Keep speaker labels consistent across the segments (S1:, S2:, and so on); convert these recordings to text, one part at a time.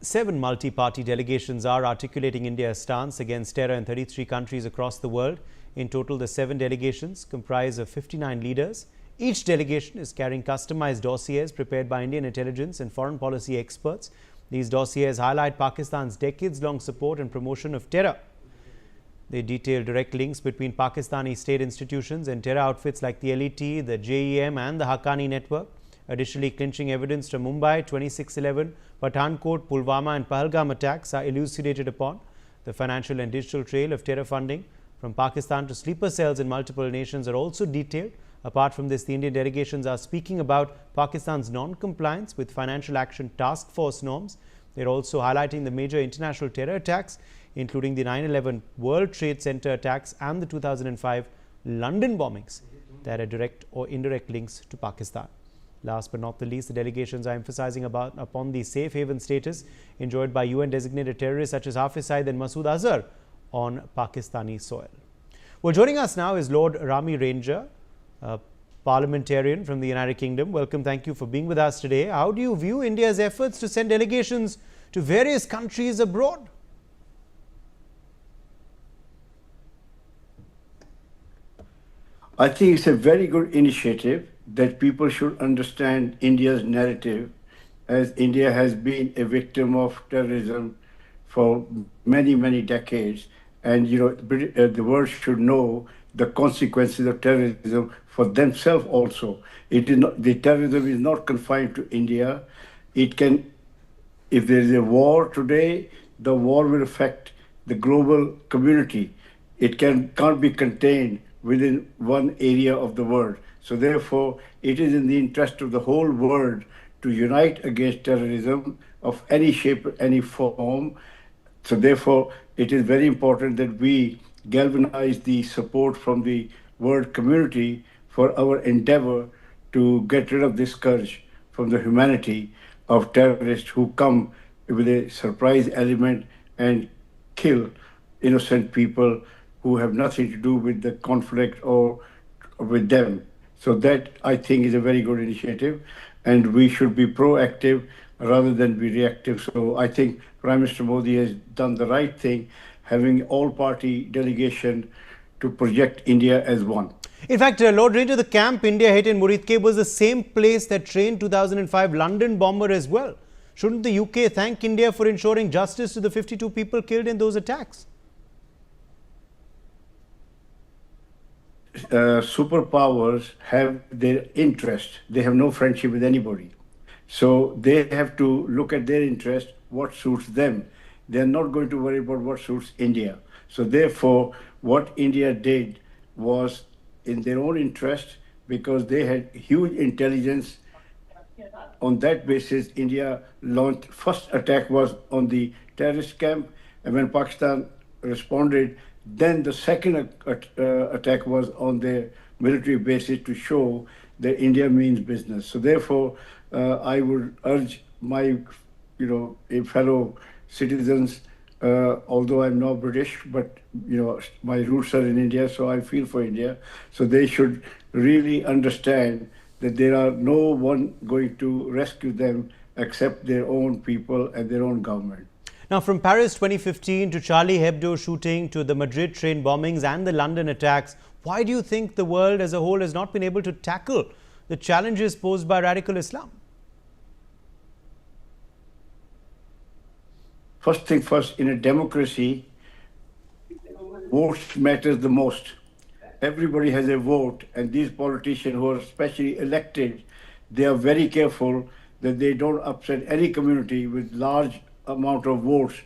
S1: 7 multi-party delegations are articulating India's stance against terror in 33 countries across the world. In total, the 7 delegations comprise of 59 leaders. Each delegation is carrying customized dossiers prepared by Indian intelligence and foreign policy experts. These dossiers highlight Pakistan's decades-long support and promotion of terror. They detail direct links between Pakistani state institutions and terror outfits like the LET, the JEM and the Haqqani network. Additionally, clinching evidence from Mumbai, 26/11, Pathankot, Pulwama and Pahalgam attacks are elucidated upon. The financial and digital trail of terror funding from Pakistan to sleeper cells in multiple nations are also detailed. Apart from this, the Indian delegations are speaking about Pakistan's non-compliance with Financial Action Task Force norms. They are also highlighting the major international terror attacks, including the 9/11 World Trade Center attacks and the 2005 London bombings that are direct or indirect links to Pakistan. Last but not the least, the delegations are emphasizing upon the safe haven status enjoyed by UN designated terrorists such as Hafiz Saeed and Masood Azhar on Pakistani soil. Well, joining us now is Lord Rami Ranger, a parliamentarian from the United Kingdom. Welcome. Thank you for being with us today. How do you view India's efforts to send delegations to various countries abroad?
S2: I think it's a very good initiative that people should understand India's narrative, as India has been a victim of terrorism for many, many decades. And, the world should know the consequences of terrorism for themselves also. The terrorism is not confined to India. It can, if there is a war today, the war will affect the global community. It can't be contained within one area of the world. So therefore, it is in the interest of the whole world to unite against terrorism of any shape, any form. So therefore, it is very important that we galvanize the support from the world community for our endeavor to get rid of this scourge from the humanity of terrorists who come with a surprise element and kill innocent people who have nothing to do with the conflict or with them. So that, I think, is a very good initiative, and we should be proactive rather than be reactive. So I think Prime Minister Modi has done the right thing, having all-party delegation to project India as one.
S1: In fact, Lord Ranger, the camp India hit in Muridke was the same place that trained 2005 London bomber as well. Shouldn't the UK thank India for ensuring justice to the 52 people killed in those attacks?
S2: Superpowers have their interest. They have no friendship with anybody. So they have to look at their interest, what suits them. They're not going to worry about what suits India. So therefore, what India did was in their own interest, because they had huge intelligence. On that basis, India launched, first attack was on the terrorist camp, and when Pakistan responded, then the second attack was on their military bases to show that India means business. So therefore, I would urge my, fellow citizens, although I'm not British, but, my roots are in India, so I feel for India. So they should really understand that there are no one going to rescue them except their own people and their own government.
S1: Now, from Paris 2015 to Charlie Hebdo shooting to the Madrid train bombings and the London attacks, why do you think the world as a whole has not been able to tackle the challenges posed by radical Islam?
S2: First thing first, in a democracy, votes matters the most. Everybody has a vote, and these politicians who are especially elected, they are very careful that they don't upset any community with large amount of votes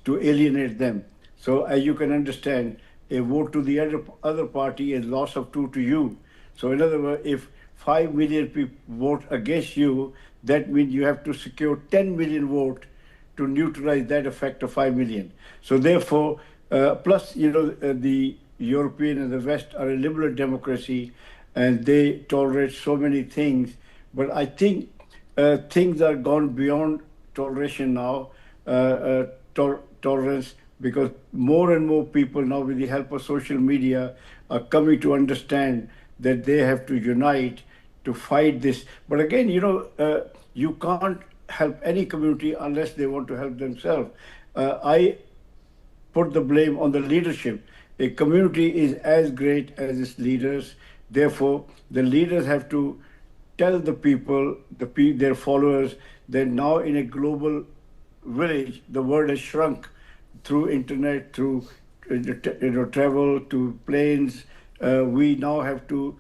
S2: to alienate them. So as you can understand, a vote to the other party is loss of 2 to you. So in other words, if 5 million people vote against you, that means you have to secure 10 million votes to neutralize that effect of 5 million. So therefore, plus, the European and the West are a liberal democracy, and they tolerate so many things. But I think things are gone beyond toleration now, tolerance, because more and more people now, with the help of social media, are coming to understand that they have to unite to fight this. But again, you can't help any community unless they want to help themselves. I put the blame on the leadership. A community is as great as its leaders. Therefore, the leaders have to tell the people, their followers, that now in a global village, the world has shrunk through internet, through travel, to planes. We now have to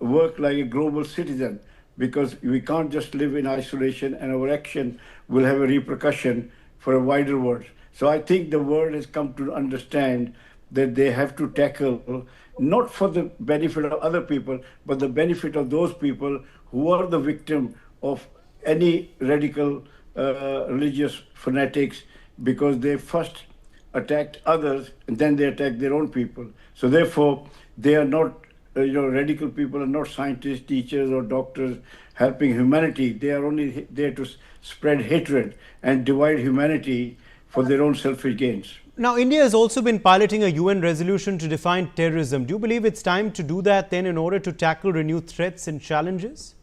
S2: work like a global citizen because we can't just live in isolation, and our action will have a repercussion for a wider world. So I think the world has come to understand that they have to tackle, not for the benefit of other people, but the benefit of those people who are the victim of any radical religious fanatics, because they first attacked others and then they attack their own people. So therefore, they are not, radical people are not scientists, teachers, or doctors helping humanity. They are only there to spread hatred and divide humanity for their own selfish gains.
S1: Now, India has also been piloting a UN resolution to define terrorism. Do you believe it's time to do that then in order to tackle renewed threats and challenges?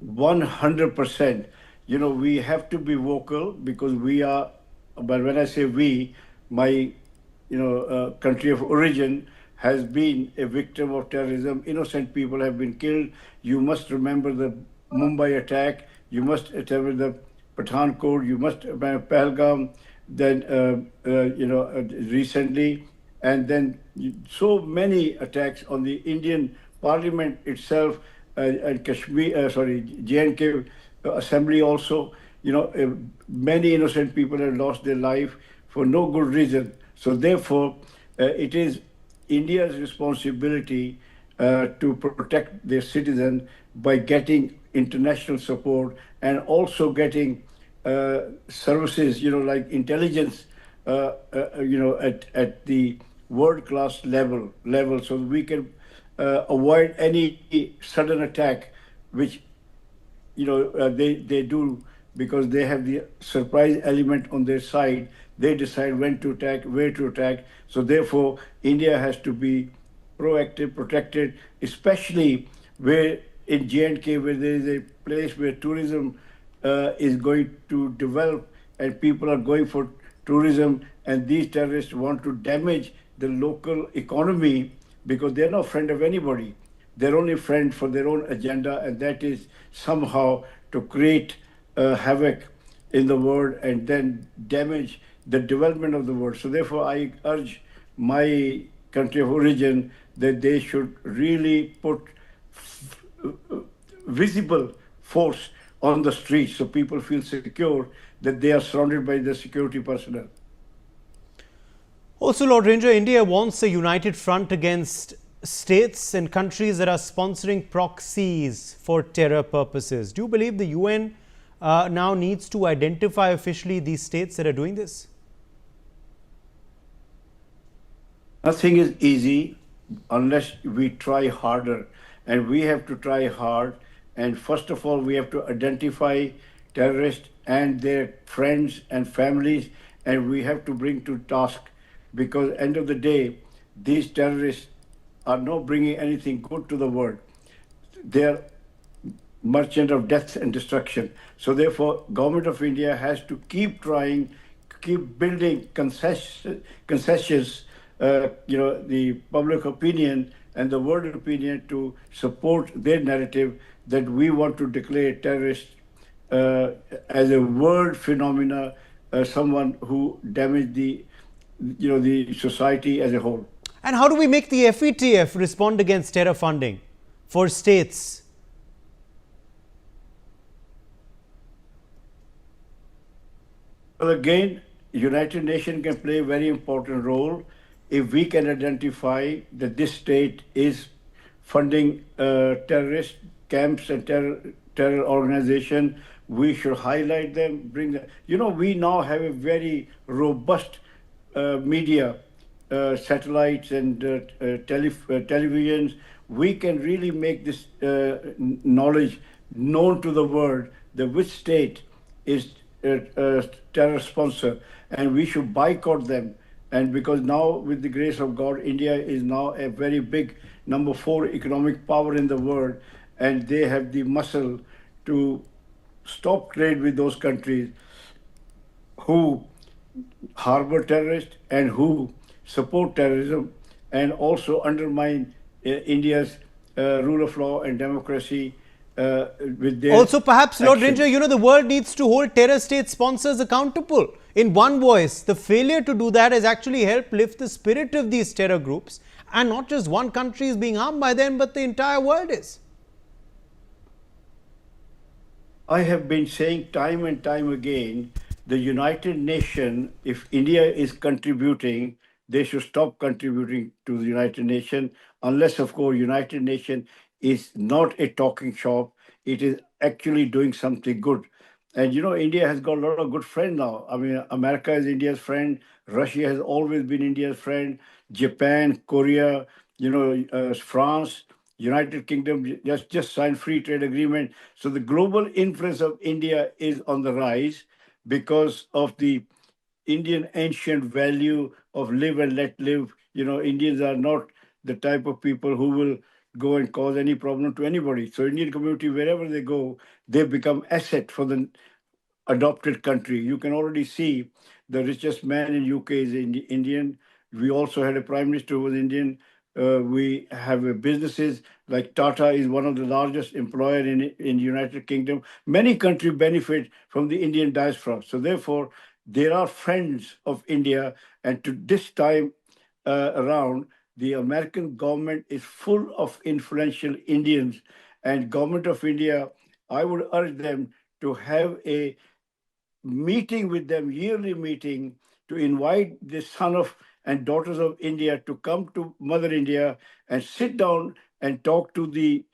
S2: 100%. We have to be vocal because we are, but when I say we, my country of origin has been a victim of terrorism. Innocent people have been killed. You must remember the Mumbai attack. You must remember the Pathankot. You must remember Pahalgam. Then, recently, and then so many attacks on the Indian Parliament itself, and J&K Assembly also. Many innocent people have lost their life for no good reason. So therefore, it is India's responsibility to protect their citizens by getting international support and also getting services, like intelligence, at the world-class level, so we can avoid any sudden attack, which they do, because they have the surprise element on their side. They decide when to attack, where to attack. So therefore, India has to be proactive, protected, especially where in J&K, where there is a place where tourism is going to develop and people are going for tourism, and these terrorists want to damage the local economy because they're no friend of anybody. They're only friend for their own agenda, and that is somehow to create havoc in the world and then damage the development of the world. So therefore, I urge my country of origin that they should really put visible force on the streets so people feel secure that they are surrounded by the security personnel.
S1: Also, Lord Ranger, India wants a united front against states and countries that are sponsoring proxies for terror purposes. Do you believe the UN now needs to identify officially these states that are doing this?
S2: Nothing is easy unless we try harder, and we have to try hard. And first of all, we have to identify terrorists and their friends and families, and we have to bring to task, because end of the day, these terrorists are not bringing anything good to the world. They're merchant of death and destruction. So therefore, Government of India has to keep trying, keep building concessions, the public opinion and the world opinion to support their narrative that we want to declare terrorists as a world phenomena, someone who damaged the society as a whole.
S1: And how do we make the FATF respond against terror funding for states?
S2: Well, again, United Nations can play a very important role if we can identify that this state is funding terrorist camps and terror organization. We should highlight them, bring them. We now have a very robust media, satellites and televisions. We can really make this knowledge known to the world that which state is a terror sponsor, and we should boycott them. And because now, with the grace of God, India is now a very big number 4 economic power in the world, and they have the muscle to stop trade with those countries who harbor terrorists and who support terrorism and also undermine India's rule of law and democracy with their
S1: Also, perhaps, Lord
S2: actions.
S1: Ranger, the world needs to hold terror state sponsors accountable. In one voice, the failure to do that has actually helped lift the spirit of these terror groups. And not just one country is being harmed by them, but the entire world is.
S2: I have been saying time and time again, the United Nations, if India is contributing, they should stop contributing to the United Nations, unless, of course, United Nations is not a talking shop. It is actually doing something good. And India has got a lot of good friends now. I mean, America is India's friend. Russia has always been India's friend. Japan, Korea, France, United Kingdom just signed free trade agreement. So the global influence of India is on the rise because of the Indian ancient value of live and let live. Indians are not the type of people who will go and cause any problem to anybody. So Indian community, wherever they go, they become asset for the adopted country. You can already see the richest man in UK is Indian. We also had a prime minister who was Indian. We have businesses like Tata is one of the largest employer in United Kingdom. Many countries benefit from the Indian diaspora. So therefore, there are friends of India. And to this time around, the American government is full of influential Indians. And government of India, I would urge them to have a meeting with them, yearly meeting, to invite the son of and daughters of India to come to Mother India and sit down and talk to the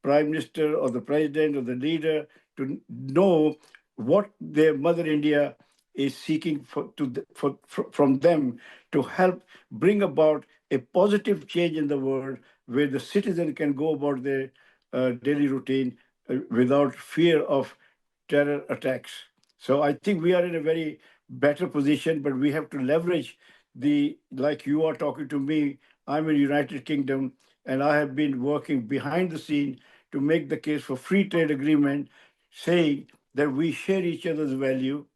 S2: prime minister or the president or the leader to know what their Mother India is seeking from them to help bring about a positive change in the world where the citizen can go about their daily routine without fear of terror attacks. So I think we are in a very better position, but we have to leverage like you are talking to me, I'm in United Kingdom, and I have been working behind the scene to make the case for free trade agreement, saying that we share each other's value.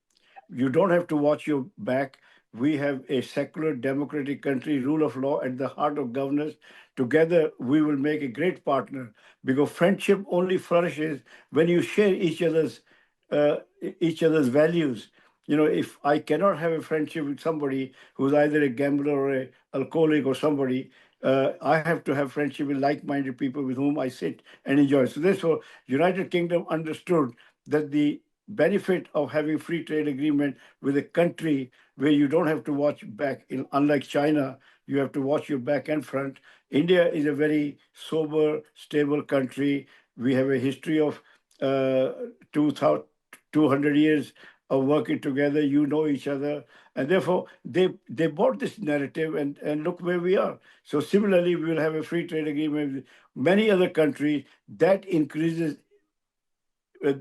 S2: You don't have to watch your back. We have a secular democratic country, rule of law at the heart of governance. Together, we will make a great partner because friendship only flourishes when you share each other's values. If I cannot have a friendship with somebody who's either a gambler or a alcoholic or somebody, I have to have friendship with like-minded people with whom I sit and enjoy. So therefore, United Kingdom understood that the benefit of having free trade agreement with a country where you don't have to watch back, unlike China, you have to watch your back and front. India is a very sober, stable country. We have a history of 200 years of working together. You know each other. And therefore, they bought this narrative and look where we are. So similarly, we will have a free trade agreement with many other countries that increases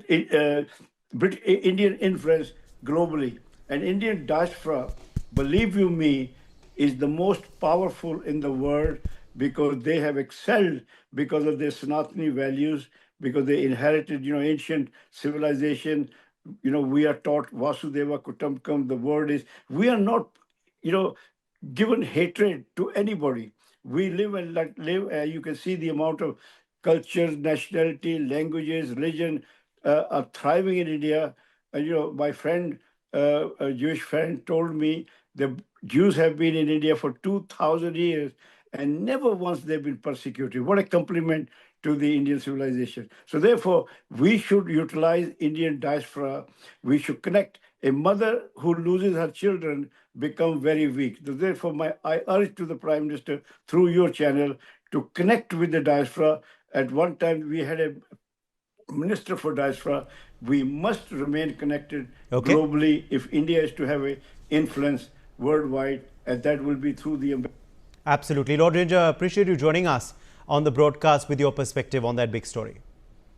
S2: Indian influence globally. And Indian diaspora, believe you me, is the most powerful in the world because they have excelled because of their Sanatani values, because they inherited, ancient civilization. We are taught Vasudeva Kutumbakam. The word is, we are not, given hatred to anybody. We live and let live. You can see the amount of cultures, nationality, languages, religion are thriving in India. My friend, a Jewish friend, told me the Jews have been in India for 2,000 years and never once they've been persecuted. What a compliment to the Indian civilization. So therefore, we should utilize Indian diaspora. We should connect. A mother who loses her children become very weak. So therefore, I urge to the Prime Minister through your channel to connect with the diaspora. At one time, we had a Minister for Diaspora. We must remain connected globally if India is to have an influence worldwide, and that will be through the
S1: Absolutely. Lord Ranger, appreciate you joining us on the broadcast with your perspective on that big story.